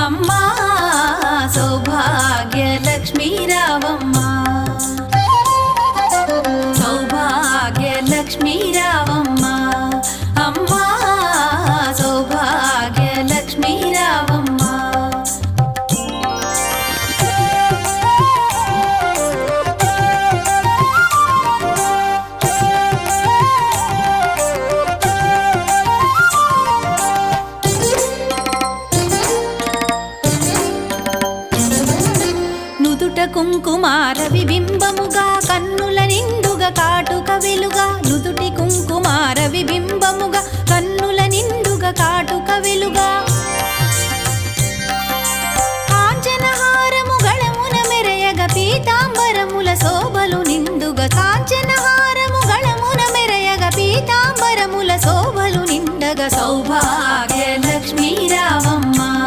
అమ్మా సౌభాగ్య లక్ష్మీ రావమ్మా, సౌభాగ్య లక్ష్మీ రావమ్మా, అమ్మా సౌభాగ్య లక్ష్మీ రావమ్మా. నుదుట కుంకుమార విబింబముగా కన్నుల నిండుగా కాటుక వెలుగా, నుదుటి కుంకుమార విబింబముగా కన్నుల నిండుగా కాటుక వెలుగా.